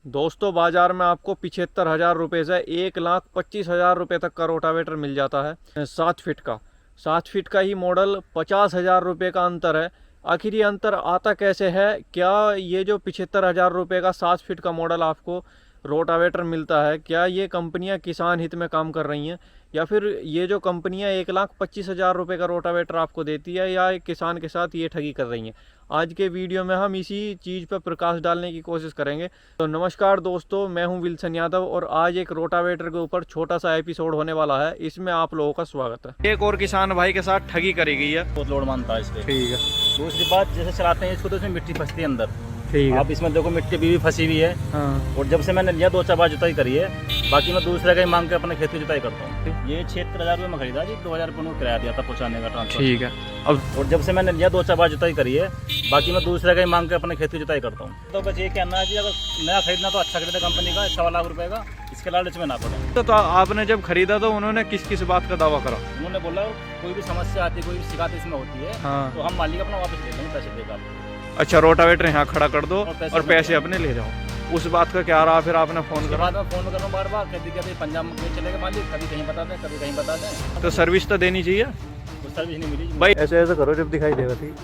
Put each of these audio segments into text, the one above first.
दोस्तों बाजार में आपको 75,000 रुपये से 1,25,000 रुपये तक का रोटावेटर मिल जाता है 7 फीट का। 7 फीट का ही मॉडल 50,000 रुपये का अंतर है। आखिर ये अंतर आता कैसे है? क्या ये जो 75,000 रुपये का 7 फीट का मॉडल आपको रोटावेटर मिलता है, क्या ये कंपनियां किसान हित में काम कर रही हैं, या फिर ये जो कंपनियां 1,25,000 रुपये का रोटावेटर आपको देती है, या किसान के साथ ये ठगी कर रही हैं? आज के वीडियो में हम इसी चीज़ पर प्रकाश डालने की कोशिश करेंगे। तो नमस्कार दोस्तों, मैं हूं विल्सन यादव और आज एक रोटावेटर के ऊपर छोटा सा एपिसोड होने वाला है। इसमें आप लोगों का स्वागत है। एक और किसान भाई के साथ ठगी करी गई है, बहुत लोड मानता है इसलिए। ठीक है। दूसरी बात, जैसे चलाते हैं इसको तो इसमें मिट्टी फंसती है अंदर। ठीक है। आप इसमें देखो मिट्टी भी फंसी हुई है। हाँ। और जब से मैंने लिया 2-4 बार जुताई करी है, बाकी मैं दूसरे का ही मांग के अपने खेत की जुताई करता हूँ। ये 76,000 में खरीदा जी, 2,000 रुपये में किराया दिया था पहुँचाने का ट्रांसफर। ठीक है। अब और जब से मैंने लिया 2-4 बार जुताई करी है, बाकी मैं दूसरे का ही मांग के अपने खेत की जुताई करता हूँ। तो बस ये कहना है जी, अगर नया खरीदना तो अच्छा खरीदे कंपनी का 1.25 लाख रुपये का, इसके लालच में ना पड़े। तो आपने जब खरीदा तो उन्होंने किस किस बात का दावा करा? उन्होंने बोला कोई भी समस्या आती है, कोई भी शिकायत इसमें होती है, हाँ। तो हम मालिक अपना वापस ले लेंगे, पैसे देगा आपको। अच्छा, रोटावेटर यहाँ खड़ा कर दो और पैसे अपने अपने ले जाओ। उस बात का क्या रहा? फिर आपने फ़ोन उसके करा? बाद मैं फ़ोन कर रहा हूँ बार कभी कभी पंजाब में चलेगा मालिक, कभी कहीं बता दें, कभी कहीं बता दें। तो सर्विस तो देनी चाहिए कुछ सर्विस नहीं मिली भाई। ऐसे ऐसे करो जब दिखाई देगा। ठीक,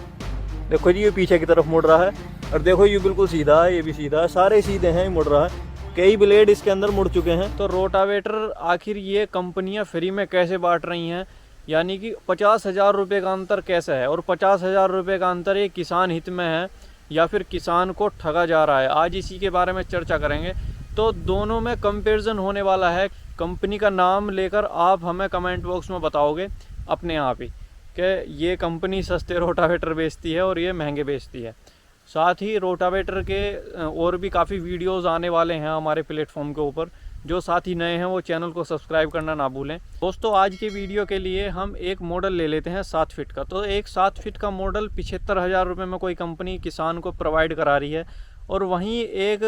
देखो जी, ये पीछे की तरफ मुड़ रहा है और देखो ये बिल्कुल सीधा है, ये भी सीधा है, सारे सीधे हैं, मुड़ रहा है। कई ब्लेड इसके अंदर मुड़ चुके हैं। तो रोटावेटर आखिर ये कंपनियां फ्री में कैसे बांट रही हैं? यानी कि 50,000 रुपये का अंतर कैसा है, और 50,000 रुपये का अंतर ये किसान हित में है या फिर किसान को ठगा जा रहा है? आज इसी के बारे में चर्चा करेंगे। तो दोनों में कंपैरिजन होने वाला है। कंपनी का नाम लेकर आप हमें कमेंट बॉक्स में बताओगे अपने आप ही कि ये कंपनी सस्ते रोटावेटर बेचती है और ये महंगे बेचती है। साथ ही रोटावेटर के और भी काफ़ी वीडियोस आने वाले हैं हमारे प्लेटफॉर्म के ऊपर। जो साथी नए हैं वो चैनल को सब्सक्राइब करना ना भूलें। दोस्तों आज के वीडियो के लिए हम एक मॉडल ले लेते हैं 7 फीट का। तो एक 7 फीट का मॉडल 75,000 रुपये में कोई कंपनी किसान को प्रोवाइड करा रही है, और वहीं एक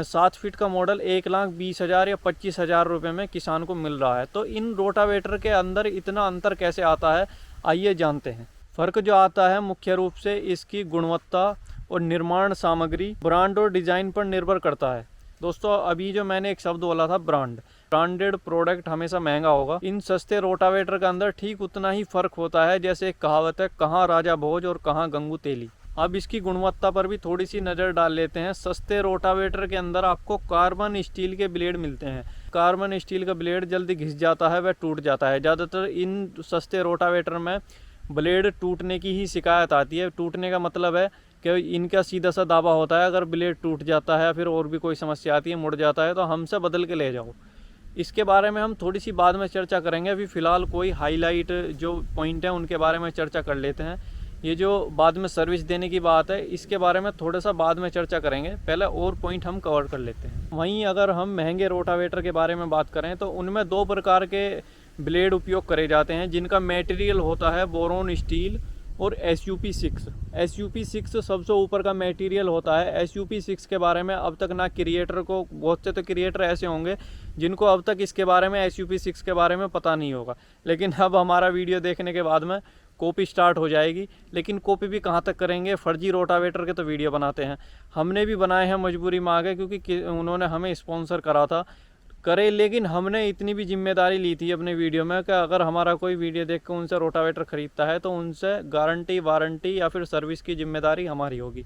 7 फीट का मॉडल 1,20,000 या 25,000 रुपये में किसान को मिल रहा है। तो इन रोटावेटर के अंदर इतना अंतर कैसे आता है, आइए जानते हैं। फ़र्क जो आता है मुख्य रूप से इसकी गुणवत्ता और निर्माण सामग्री, ब्रांड और डिज़ाइन पर निर्भर करता है। दोस्तों अभी जो मैंने एक शब्द बोला था ब्रांडेड प्रोडक्ट हमेशा महंगा होगा। इन सस्ते रोटावेटर के अंदर ठीक उतना ही फ़र्क होता है। जैसे एक कहावत है, कहाँ राजा भोज और कहाँ गंगू तेली। अब इसकी गुणवत्ता पर भी थोड़ी सी नज़र डाल लेते हैं। सस्ते रोटावेटर के अंदर आपको कार्बन स्टील के ब्लेड मिलते हैं। कार्बन स्टील का ब्लेड जल्दी घिस जाता है, वह टूट जाता है। ज़्यादातर इन सस्ते रोटावेटर में ब्लेड टूटने की ही शिकायत आती है। टूटने का मतलब है कि इनका सीधा सा दावा होता है, अगर ब्लेड टूट जाता है, फिर और भी कोई समस्या आती है, मुड़ जाता है, तो हमसे बदल के ले जाओ। इसके बारे में हम थोड़ी सी बाद में चर्चा करेंगे। अभी फ़िलहाल कोई हाईलाइट जो पॉइंट है उनके बारे में चर्चा कर लेते हैं। ये जो बाद में सर्विस देने की बात है, इसके बारे में थोड़ा सा बाद में चर्चा करेंगे। पहले और पॉइंट हम कवर कर लेते हैं। वहीं अगर हम महंगे रोटावेटर के बारे में बात करें तो उनमें 2 प्रकार के ब्लेड उपयोग करे जाते हैं, जिनका मटेरियल होता है बोरोन स्टील और SUP6। SUP6 सबसे ऊपर का मटेरियल होता है। SUP6 के बारे में अब तक ना क्रिएटर को, बहुत से तो क्रिएटर ऐसे होंगे जिनको अब तक इसके बारे में, SUP6 के बारे में पता नहीं होगा। लेकिन अब हमारा वीडियो देखने के बाद में कॉपी स्टार्ट हो जाएगी। लेकिन कॉपी भी कहाँ तक करेंगे, फर्जी रोटावेटर के तो वीडियो बनाते हैं, हमने भी बनाए हैं मजबूरी में आ गए, क्योंकि उन्होंने हमें स्पॉन्सर करा था करे। लेकिन हमने इतनी भी जिम्मेदारी ली थी अपने वीडियो में कि अगर हमारा कोई वीडियो देख कर उनसे रोटावेटर ख़रीदता है तो उनसे गारंटी, वारंटी या फिर सर्विस की जिम्मेदारी हमारी होगी।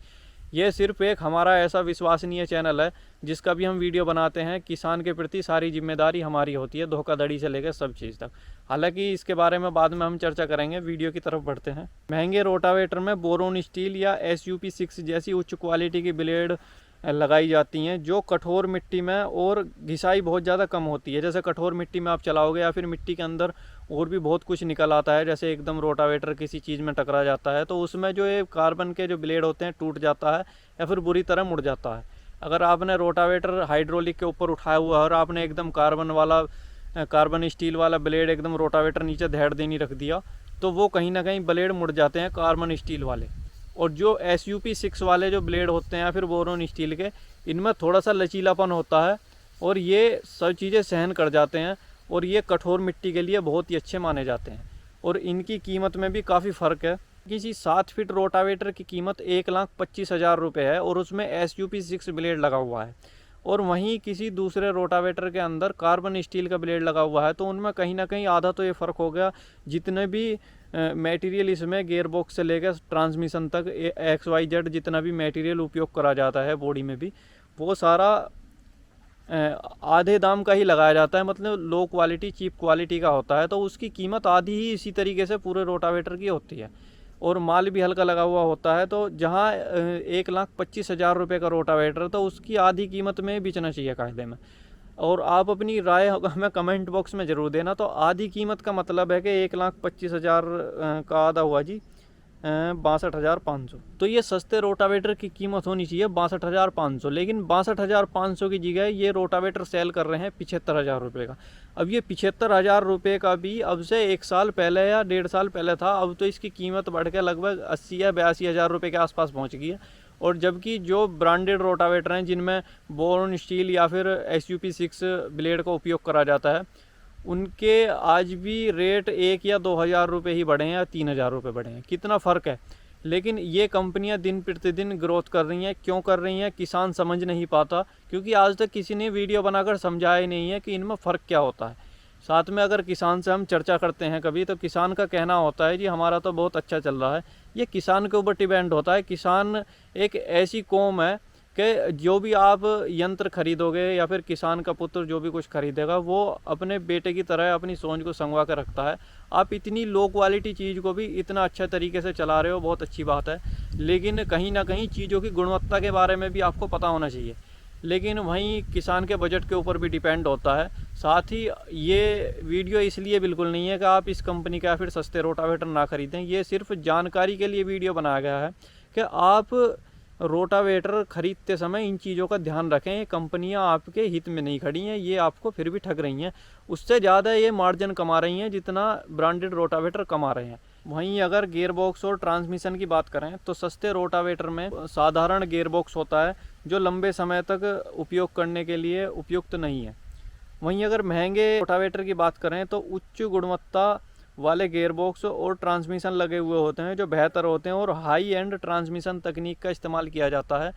ये सिर्फ एक हमारा ऐसा विश्वसनीय चैनल है जिसका भी हम वीडियो बनाते हैं, किसान के प्रति सारी जिम्मेदारी हमारी होती है, धोखाधड़ी से लेकर सब चीज़ तक। हालांकि इसके बारे में बाद में हम चर्चा करेंगे। वीडियो की तरफ बढ़ते हैं। महंगे रोटावेटर में बोरोन स्टील या SUP6 जैसी उच्च क्वालिटी की ब्लेड लगाई जाती हैं, जो कठोर मिट्टी में और घिसाई बहुत ज़्यादा कम होती है। जैसे कठोर मिट्टी में आप चलाओगे या फिर मिट्टी के अंदर और भी बहुत कुछ निकल आता है, जैसे एकदम रोटावेटर किसी चीज़ में टकरा जाता है तो उसमें जो ये कार्बन के जो ब्लेड होते हैं टूट जाता है या फिर बुरी तरह मुड़ जाता है। अगर आपने रोटावेटर हाइड्रोलिक के ऊपर उठाया हुआ है और आपने एकदम कार्बन स्टील वाला ब्लेड एकदम रोटावेटर नीचे धैड़ देनी रख दिया, तो वो कहीं ना कहीं ब्लेड मुड़ जाते हैं कार्बन स्टील वाले। और जो SUP6 वाले जो ब्लेड होते हैं या फिर बोरोन स्टील के, इनमें थोड़ा सा लचीलापन होता है और ये सब चीज़ें सहन कर जाते हैं, और ये कठोर मिट्टी के लिए बहुत ही अच्छे माने जाते हैं। और इनकी कीमत में भी काफ़ी फ़र्क है। किसी 7 फीट रोटावेटर की कीमत 1,25,000 रुपये है और उसमें SUP6 ब्लेड लगा हुआ है। और वहीं किसी दूसरे रोटावेटर के अंदर कार्बन स्टील का ब्लेड लगा हुआ है, तो उनमें कहीं ना कहीं आधा तो ये फ़र्क हो गया। जितने भी मटेरियल इसमें गियर बॉक्स से लेकर ट्रांसमिशन तक XYZ जितना भी मटेरियल उपयोग करा जाता है बॉडी में भी, वो सारा आधे दाम का ही लगाया जाता है, मतलब लो क्वालिटी चीप क्वालिटी का होता है। तो उसकी कीमत आधी ही इसी तरीके से पूरे रोटावेटर की होती है और माल भी हल्का लगा हुआ होता है। तो जहाँ 1,25,000 रुपये का रोटावेटर, तो उसकी आधी कीमत में बेचना चाहिए कायदे में। और आप अपनी राय हमें कमेंट बॉक्स में ज़रूर देना। तो आधी कीमत का मतलब है कि 1,25,000 का आधा हुआ जी 62,500। तो ये सस्ते रोटावेटर की कीमत होनी चाहिए 62,500, लेकिन 62,500 की जगह ये रोटावेटर सेल कर रहे हैं 75,000 रुपये का। अब ये 75,000 रुपये का भी अब से 1 साल पहले या 1.5 साल पहले था, अब तो इसकी कीमत बढ़ के लगभग 80 या 82,000 रुपये के आसपास पहुंच गई है। और जबकि जो ब्रांडेड रोटावेटर हैं जिनमें बोर्न स्टील या फिर SUP6 ब्लेड का उपयोग करा जाता है, उनके आज भी रेट 1 या 2,000 रुपये ही बढ़े हैं या 3,000 रुपये बढ़े हैं। कितना फ़र्क है। लेकिन ये कंपनियां दिन प्रतिदिन ग्रोथ कर रही हैं। क्यों कर रही हैं किसान समझ नहीं पाता, क्योंकि आज तक किसी ने वीडियो बनाकर समझाया नहीं है कि इनमें फ़र्क क्या होता है। साथ में अगर किसान से हम चर्चा करते हैं कभी, तो किसान का कहना होता है जी हमारा तो बहुत अच्छा चल रहा है। ये किसान के ऊपर डिपेंड होता है। किसान एक ऐसी कौम है कि जो भी आप यंत्र खरीदोगे या फिर किसान का पुत्र जो भी कुछ खरीदेगा, वो अपने बेटे की तरह अपनी सोच को संगवा कर रखता है। आप इतनी लो क्वालिटी चीज़ को भी इतना अच्छे तरीके से चला रहे हो, बहुत अच्छी बात है। लेकिन कहीं ना कहीं चीज़ों की गुणवत्ता के बारे में भी आपको पता होना चाहिए। लेकिन वहीं किसान के बजट के ऊपर भी डिपेंड होता है। साथ ही ये वीडियो इसलिए बिल्कुल नहीं है कि आप इस कंपनी का या फिर सस्ते रोटावेटर ना खरीदें। ये सिर्फ जानकारी के लिए वीडियो बनाया गया है कि आप रोटावेटर खरीदते समय इन चीज़ों का ध्यान रखें। ये कंपनियां आपके हित में नहीं खड़ी हैं, ये आपको फिर भी ठग रही हैं। उससे ज़्यादा ये मार्जिन कमा रही हैं जितना ब्रांडेड रोटावेटर कमा रहे हैं। वहीं अगर गियर बॉक्स और ट्रांसमिशन की बात करें तो सस्ते रोटावेटर में साधारण गियर बॉक्स होता है जो लंबे समय तक उपयोग करने के लिए उपयुक्त नहीं है। वहीं अगर महंगे रोटावेटर की बात करें तो उच्च गुणवत्ता वाले गियर बॉक्स और ट्रांसमिशन लगे हुए होते हैं जो बेहतर होते हैं और हाई एंड ट्रांसमिशन तकनीक का इस्तेमाल किया जाता है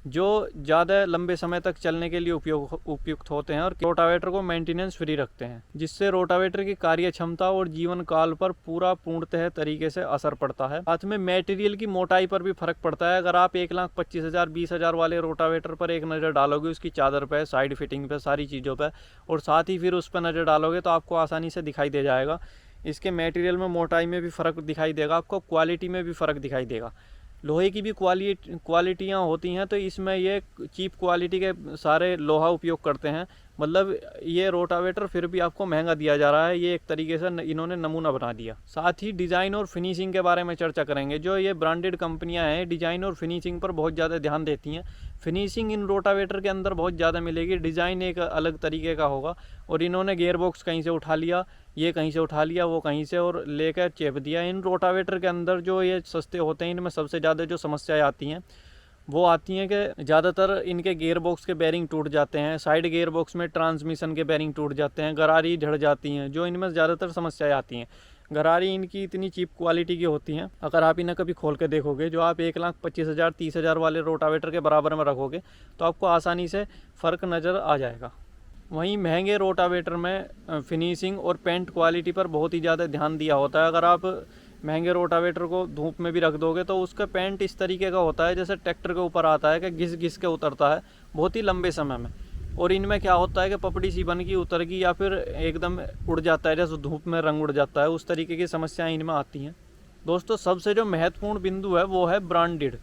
जो ज़्यादा लंबे समय तक चलने के लिए उपयुक्त होते हैं और रोटावेटर को मेंटेनेंस फ्री रखते हैं, जिससे रोटावेटर की कार्य क्षमता और जीवन काल पर पूर्णतः तरीके से असर पड़ता है। साथ में मटेरियल की मोटाई पर भी फर्क पड़ता है। अगर आप 1,25,000 20,000 वाले रोटावेटर पर एक नज़र डालोगे, उसकी चादर पर, साइड फिटिंग पर, सारी चीज़ों पर, और साथ ही फिर उस पर नज़र डालोगे तो आपको आसानी से दिखाई दे जाएगा। इसके मटेरियल में मोटाई में भी फ़र्क दिखाई देगा, आपको क्वालिटी में भी फ़र्क दिखाई देगा। लोहे की भी क्वालिटियाँ होती हैं, तो इसमें ये चीप क्वालिटी के सारे लोहा उपयोग करते हैं। मतलब ये रोटावेटर फिर भी आपको महंगा दिया जा रहा है। ये एक तरीके से इन्होंने नमूना बना दिया। साथ ही डिज़ाइन और फिनिशिंग के बारे में चर्चा करेंगे। जो ये ब्रांडेड कंपनियां हैं डिज़ाइन और फिनिशिंग पर बहुत ज़्यादा ध्यान देती हैं। फिनिशिंग इन रोटावेटर के अंदर बहुत ज़्यादा मिलेगी, डिज़ाइन एक अलग तरीके का होगा। और इन्होंने गियर बॉक्स कहीं से उठा लिया, ये कहीं से उठा लिया, वो कहीं से, और लेकर चेप दिया। इन रोटावेटर के अंदर जो ये सस्ते होते हैं, इनमें सबसे ज़्यादा जो समस्याएं आती हैं वो आती हैं कि ज़्यादातर इनके गियर बॉक्स के बेरिंग टूट जाते हैं, साइड गियर बॉक्स में ट्रांसमिशन के बेरिंग टूट जाते हैं, गरारी झड़ जाती हैं, जो इनमें ज़्यादातर समस्याएं आती हैं। गरारी इनकी इतनी चीप क्वालिटी की होती हैं, अगर आप इन्हें कभी खोल के देखोगे, जो आप 1,25,000 30,000 वाले रोटावेटर के बराबर में रखोगे तो आपको आसानी से फ़र्क नज़र आ जाएगा। वहीं महंगे रोटावेटर में फिनिशिंग और पेंट क्वालिटी पर बहुत ही ज़्यादा ध्यान दिया होता है। अगर आप महंगे रोटावेटर को धूप में भी रख दोगे तो उसका पेंट इस तरीके का होता है जैसे ट्रैक्टर के ऊपर आता है कि घिस घिस के उतरता है बहुत ही लंबे समय में। और इनमें क्या होता है कि पपड़ी सी बन गई, उतर गई, या फिर एकदम उड़ जाता है, जैसे धूप में रंग उड़ जाता है, उस तरीके की समस्याएं इनमें आती हैं। दोस्तों, सबसे जो महत्वपूर्ण बिंदु है वो है ब्रांडेड।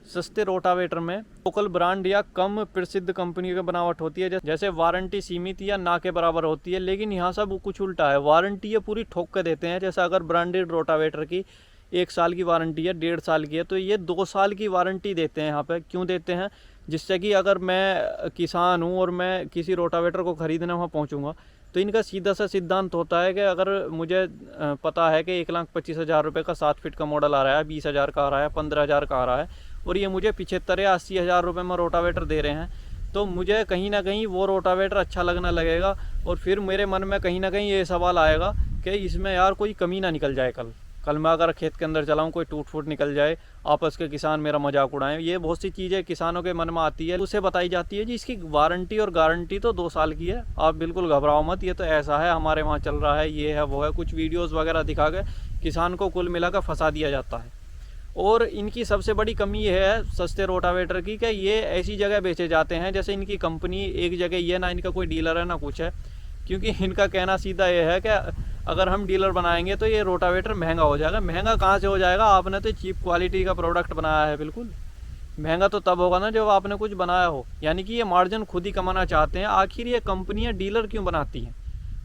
सस्ते रोटावेटर में लोकल ब्रांड या कम प्रसिद्ध कंपनी की बनावट होती है, जैसे वारंटी सीमित या ना के बराबर होती है। लेकिन यहाँ सब कुछ उल्टा है, वारंटी ये पूरी ठोक के देते हैं। जैसे अगर ब्रांडेड रोटावेटर की 1 साल की वारंटी है, 1.5 साल की है, तो ये 2 साल की वारंटी देते हैं। यहाँ पे क्यों देते हैं? जिससे कि अगर मैं किसान हूँ और मैं किसी रोटावेटर को खरीदने वहाँ पहुँचूँगा तो इनका सीधा सा सिद्धांत होता है कि अगर मुझे पता है कि 1,25,000 रुपये का 7 फीट का मॉडल आ रहा है, 20,000 का आ रहा है, 15,000 का आ रहा है, और ये मुझे 75 या 80,000 रुपये में रोटावेटर दे रहे हैं, तो मुझे कहीं ना कहीं वो रोटावेटर अच्छा लगने लगेगा। और फिर मेरे मन में कहीं ना कहीं ये सवाल आएगा कि इसमें यार कोई कमी ना निकल जाए कल। कल मैं अगर खेत के अंदर चलाऊँ, कोई टूट फूट निकल जाए, आपस के किसान मेरा मजाक उड़ाएं, ये बहुत सी चीज़ें किसानों के मन में आती है। उसे बताई जाती है जी इसकी वारंटी और गारंटी तो 2 साल की है, आप बिल्कुल घबराओ मत, ये तो ऐसा है हमारे वहाँ चल रहा है, ये है वो है, कुछ वीडियोस वगैरह दिखा के किसान को कुल मिलाकर फंसा दिया जाता है। और इनकी सबसे बड़ी कमी ये है सस्ते रोटावेटर की कि ये ऐसी जगह बेचे जाते हैं जैसे इनकी कंपनी एक जगह, ये ना इनका कोई डीलर है ना कुछ है, क्योंकि इनका कहना सीधा ये है कि अगर हम डीलर बनाएंगे तो ये रोटावेटर महंगा हो जाएगा। महंगा कहाँ से हो जाएगा, आपने तो चीप क्वालिटी का प्रोडक्ट बनाया है, बिल्कुल महंगा तो तब होगा ना जब आपने कुछ बनाया हो। यानी कि ये मार्जिन खुद ही कमाना चाहते हैं। आखिर ये कंपनियां डीलर क्यों बनाती हैं,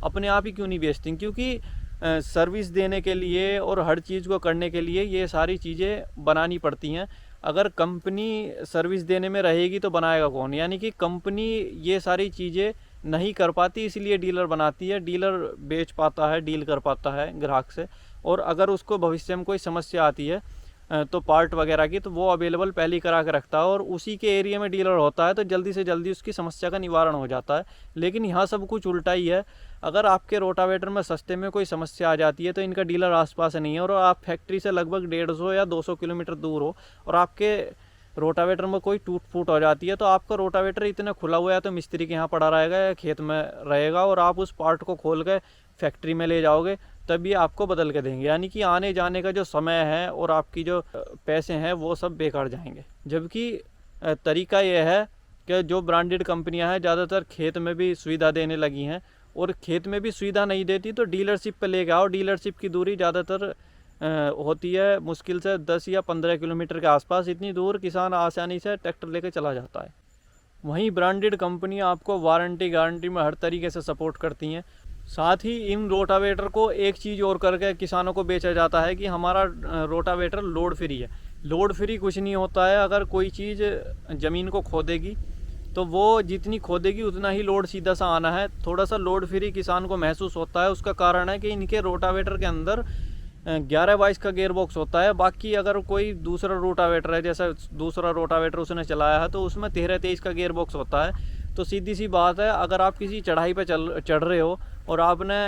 अपने आप ही क्यों नहीं बेचती? क्योंकि सर्विस देने के लिए और हर चीज़ को करने के लिए ये सारी चीज़ें बनानी पड़ती हैं। अगर कंपनी सर्विस देने में रहेगी तो बनाएगा कौन? यानी कि कंपनी ये सारी चीज़ें नहीं कर पाती, इसलिए डीलर बनाती है। डीलर बेच पाता है, डील कर पाता है ग्राहक से, और अगर उसको भविष्य में कोई समस्या आती है तो पार्ट वगैरह की, तो वो अवेलेबल पहले ही करा के रखता है, और उसी के एरिया में डीलर होता है तो जल्दी से जल्दी उसकी समस्या का निवारण हो जाता है। लेकिन यहाँ सब कुछ उल्टा ही है। अगर आपके रोटावेटर में सस्ते में कोई समस्या आ जाती है तो इनका डीलर आसपास नहीं है, और आप फैक्ट्री से लगभग 150 या 200 किलोमीटर दूर हो और आपके रोटावेटर में कोई टूट फूट हो जाती है, तो आपका रोटावेटर इतना खुला हुआ है तो मिस्त्री के यहाँ पड़ा रहेगा या खेत में रहेगा, और आप उस पार्ट को खोल के फैक्ट्री में ले जाओगे तभी आपको बदल के देंगे। यानी कि आने जाने का जो समय है और आपकी जो पैसे हैं वो सब बेकार जाएंगे। जबकि तरीका यह है कि जो ब्रांडेड कंपनियां हैं ज़्यादातर खेत में भी सुविधा देने लगी हैं, और खेत में भी सुविधा नहीं देती तो डीलरशिप पे लेके आओ। डीलरशिप की दूरी ज़्यादातर होती है मुश्किल से 10 या 15 किलोमीटर के आसपास। इतनी दूर किसान आसानी से ट्रैक्टर लेके चला जाता है। वहीं ब्रांडेड कंपनियां आपको वारंटी गारंटी में हर तरीके से सपोर्ट करती हैं। साथ ही इन रोटावेटर को एक चीज़ और करके किसानों को बेचा जाता है कि हमारा रोटावेटर लोड फ्री है। लोड फ्री कुछ नहीं होता है। अगर कोई चीज़ ज़मीन को खोदेगी तो वो जितनी खोदेगी उतना ही लोड सीधा सा आना है। थोड़ा सा लोड फ्री किसान को महसूस होता है। उसका कारण है कि इनके रोटावेटर के अंदर 11/22 का गेयर बॉक्स होता है। बाकी अगर कोई दूसरा रोटावेटर है, जैसा दूसरा रोटावेटर उसने चलाया है, तो उसमें 13/23 का गेयर बॉक्स होता है। तो सीधी सी बात है, अगर आप किसी चढ़ाई पे चढ़ रहे हो और आपने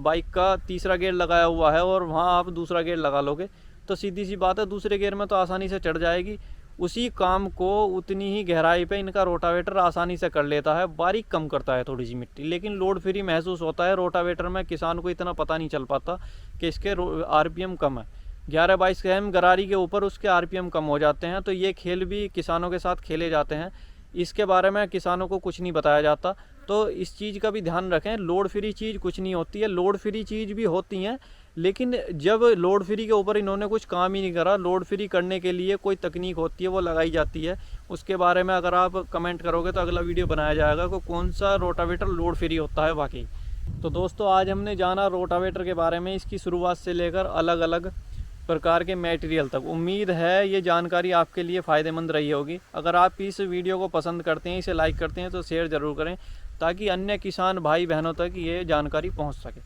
बाइक का तीसरा गेयर लगाया हुआ है और वहाँ आप दूसरा गेयर लगा लोगे, तो सीधी सी बात है दूसरे गेयर में तो आसानी से चढ़ जाएगी। उसी काम को उतनी ही गहराई पे इनका रोटावेटर आसानी से कर लेता है। बारीक कम करता है थोड़ी सी मिट्टी, लेकिन लोड फ्री महसूस होता है रोटावेटर में। किसान को इतना पता नहीं चल पाता कि इसके आरपीएम कम है। 11/22 के गरारी के ऊपर उसके आरपीएम कम हो जाते हैं। तो ये खेल भी किसानों के साथ खेले जाते हैं। इसके बारे में किसानों को कुछ नहीं बताया जाता। तो इस चीज़ का भी ध्यान रखें। लोड फ्री चीज़ कुछ नहीं होती है। लोड फ्री चीज़ भी होती हैं, लेकिन जब लोड फ्री के ऊपर इन्होंने कुछ काम ही नहीं करा। लोड फ्री करने के लिए कोई तकनीक होती है, वो लगाई जाती है। उसके बारे में अगर आप कमेंट करोगे तो अगला वीडियो बनाया जाएगा कि कौन सा रोटावेटर लोड फ्री होता है वाकई। तो दोस्तों, आज हमने जाना रोटावेटर के बारे में, इसकी शुरुआत से लेकर अलग अलग प्रकार के मटेरियल तक। उम्मीद है ये जानकारी आपके लिए फ़ायदेमंद रही होगी। अगर आप इस वीडियो को पसंद करते हैं, इसे लाइक करते हैं, तो शेयर ज़रूर करें ताकि अन्य किसान भाई बहनों तक ये जानकारी पहुंच सके।